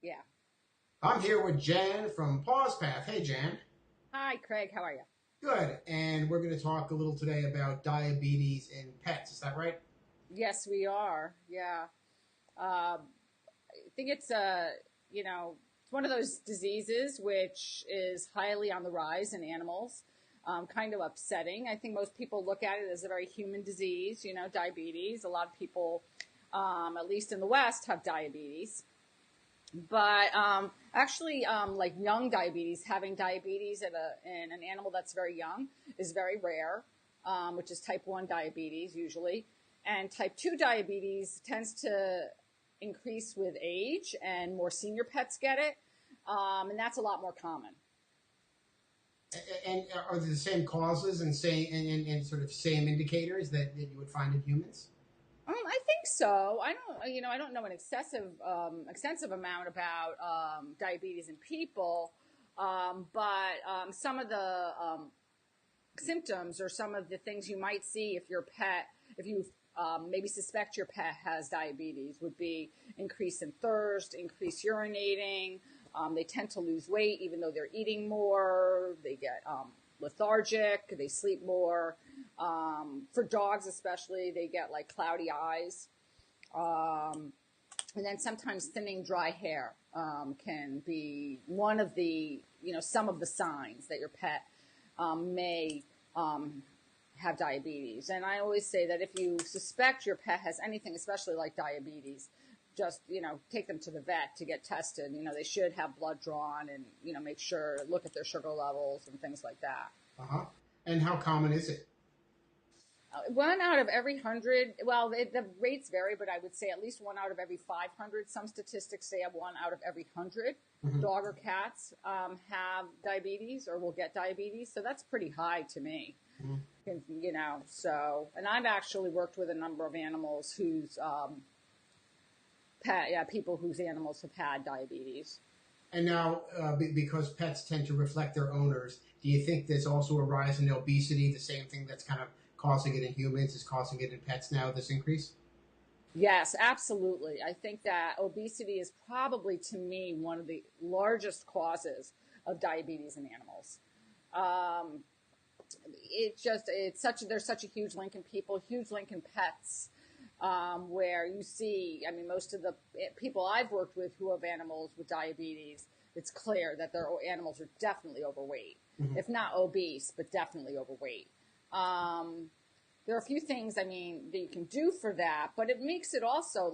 Yeah. I'm here with Jan from Paws. Hey, Jan. Hi, Craig. How are you? Good. And we're going to talk a little today about diabetes in pets. Is that right? Yes, we are. Yeah. I think it's one of those diseases which is highly on the rise in animals. Kind of upsetting. I think most people look at it as a very human disease, diabetes. A lot of people, at least in the West, have diabetes. But actually, like young diabetes, having diabetes in an animal that's very young is very rare, which is type 1 diabetes usually. And type 2 diabetes tends to increase with age, and more senior pets get it. And that's a lot more common. And are they the same causes and and sort of same indicators that you would find in humans? I think so. I don't know an extensive amount about diabetes in people, but some of the symptoms or some of the things you might see if you maybe suspect your pet has diabetes, would be increase in thirst, increased urinating. They tend to lose weight even though they're eating more. They get lethargic. They sleep more. For dogs especially, they get like cloudy eyes. And then sometimes thinning dry hair can be one of some of the signs that your pet may have diabetes. And I always say that if you suspect your pet has anything, especially like diabetes, just, take them to the vet to get tested. They should have blood drawn and, look at their sugar levels and things like that. Uh huh. And how common is it? One out of every 100. Well, the rates vary, but I would say at least one out of every 500. Some statistics say one out of every 100 dog or cats have diabetes or will get diabetes. So that's pretty high to me. And I've actually worked with a number of animals whose people whose animals have had diabetes. And now, because pets tend to reflect their owners, do you think there's also a rise in obesity? The same thing that's kind of causing it in humans is causing it in pets now, this increase? Yes, absolutely. I think that obesity is probably, to me, one of the largest causes of diabetes in animals. There's such a huge link in people, huge link in pets, where you see, most of the people I've worked with who have animals with diabetes, it's clear that their animals are definitely overweight, if not obese, but definitely overweight. There are a few things, that you can do for that, but it makes it also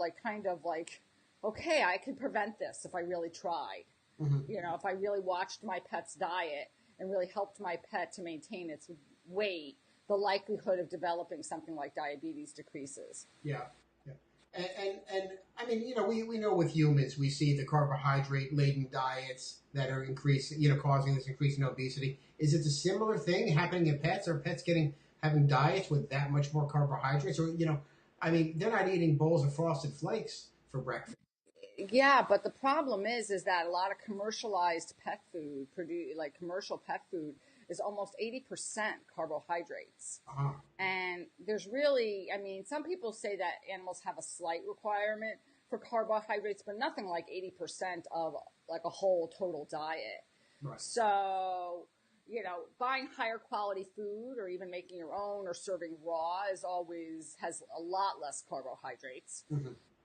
okay, I could prevent this if I really tried. If I really watched my pet's diet and really helped my pet to maintain its weight, the likelihood of developing something like diabetes decreases. Yeah. Yeah. We know with humans, we see the carbohydrate laden diets that are increasing, causing this increase in obesity. Is it a similar thing happening in pets? Are pets having diets with that much more carbohydrates? Or, they're not eating bowls of Frosted Flakes for breakfast. Yeah, but the problem is that a lot of commercialized pet food, commercial pet food, is almost 80% carbohydrates. Uh-huh. And there's really, some people say that animals have a slight requirement for carbohydrates, but nothing like 80% of like a whole total diet. Right. So, buying higher quality food or even making your own or serving raw has a lot less carbohydrates.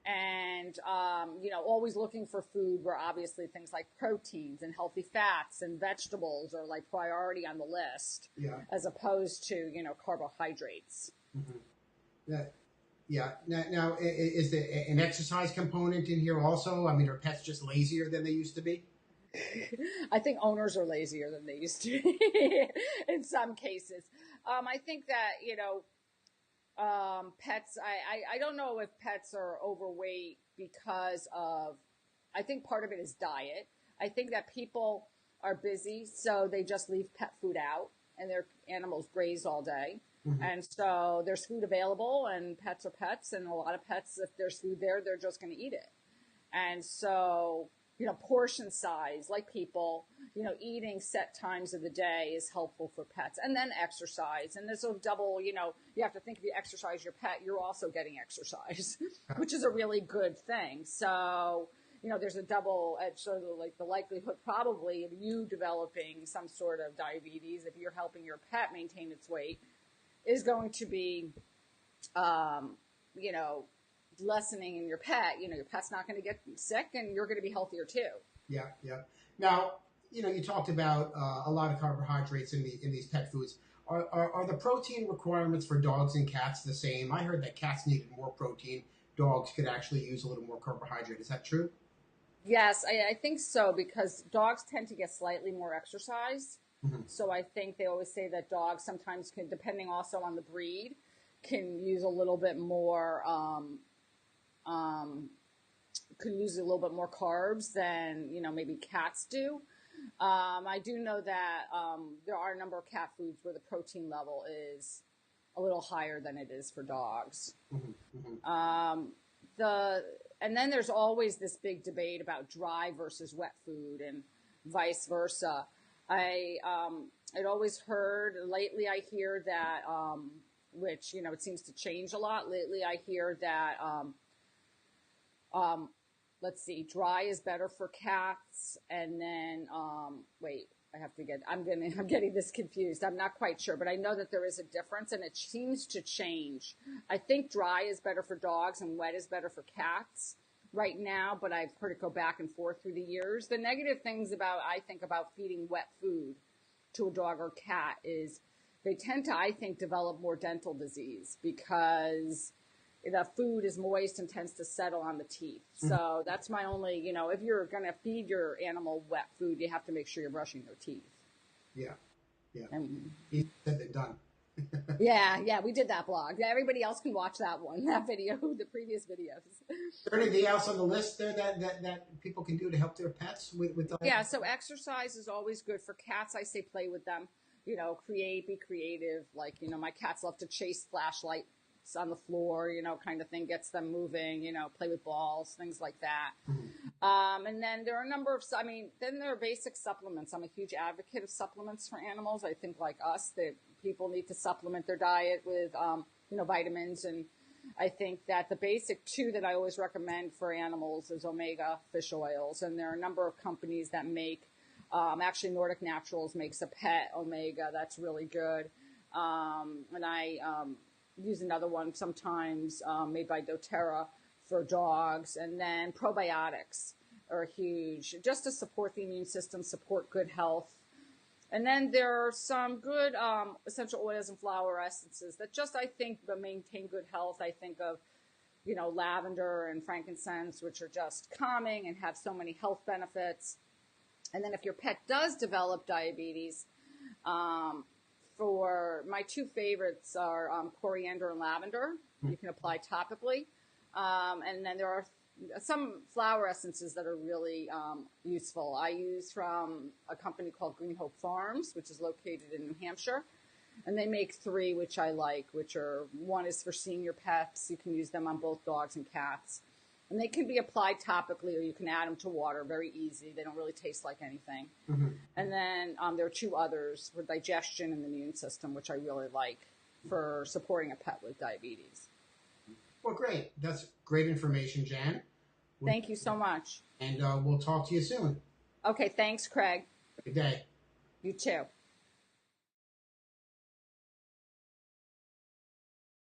And, always looking for food where obviously things like proteins and healthy fats and vegetables are like priority on the list, Yeah. as opposed to, carbohydrates. Yeah. Yeah. Now, is there an exercise component in here also? Are pets just lazier than they used to be? I think owners are lazier than they used to be in some cases. I think that, pets, I don't know if pets are overweight because of, I think part of it is diet. I think that people are busy, so they just leave pet food out and their animals graze all day. And so there's food available and pets are pets, and a lot of pets, if there's food there, they're just going to eat it. And so, portion size, like people, eating set times of the day is helpful for pets. And then exercise. And this will double, you have to think if you exercise your pet, you're also getting exercise, which is a really good thing. So, there's a double edged sort of like the likelihood probably of you developing some sort of diabetes if you're helping your pet maintain its weight is going to be, you know, lessening in your pet. Your pet's not going to get sick and you're going to be healthier too. Yeah, yeah. Now, you talked about a lot of carbohydrates in these pet foods. Are the protein requirements for dogs and cats the same? I heard that cats needed more protein. Dogs could actually use a little more carbohydrate. Is that true? Yes, I think so because dogs tend to get slightly more exercise. Mm-hmm. So I think they always say that dogs sometimes can, depending also on the breed, can use a little bit more, could use a little bit more carbs than, maybe cats do. I do know that there are a number of cat foods where the protein level is a little higher than it is for dogs. Mm-hmm. Mm-hmm. And then there's always this big debate about dry versus wet food and vice versa. I'd always heard, lately I hear that, which, it seems to change a lot. Lately I hear that, let's see, dry is better for cats. And then, wait, I'm getting this confused. I'm not quite sure, but I know that there is a difference and it seems to change. I think dry is better for dogs and wet is better for cats right now, but I've heard it go back and forth through the years. The negative things I think about feeding wet food to a dog or cat is they tend to, I think, develop more dental disease because the food is moist and tends to settle on the teeth. So that's my only, if you're going to feed your animal wet food, you have to make sure you're brushing their teeth. Yeah. Yeah. And, He said they're done. yeah, we did that blog. Everybody else can watch that video, the previous videos. Is there anything else on the list there that people can do to help their pets with the... Yeah, so exercise is always good. For cats, I say play with them. Be creative. Like, my cats love to chase flashlights on the floor, kind of thing, gets them moving, play with balls, things like that. Mm-hmm. And then there are a number of, then there are basic supplements. I'm a huge advocate of supplements for animals. I think like us, that people need to supplement their diet with, vitamins. And I think that the basic two that I always recommend for animals is omega fish oils. And there are a number of companies that make, actually Nordic Naturals makes a pet omega that's really good. And I, use another one sometimes made by doTERRA for dogs. And then probiotics are huge just to support the immune system, support good health. And then there are some good essential oils and flower essences that just, I think, maintain good health. I think of, lavender and frankincense, which are just calming and have so many health benefits. And then if your pet does develop diabetes, for my two favorites are coriander and lavender. You can apply topically. And then there are some flower essences that are really useful. I use from a company called Green Hope Farms, which is located in New Hampshire. And they make three, which I like, one is for senior pets. You can use them on both dogs and cats. And they can be applied topically, or you can add them to water. Very easy. They don't really taste like anything. Mm-hmm. And then there are two others for digestion and the immune system, which I really like for supporting a pet with diabetes. Well, great. That's great information, Jan. Thank you so much. And we'll talk to you soon. Okay, thanks, Craig. Good day. You too.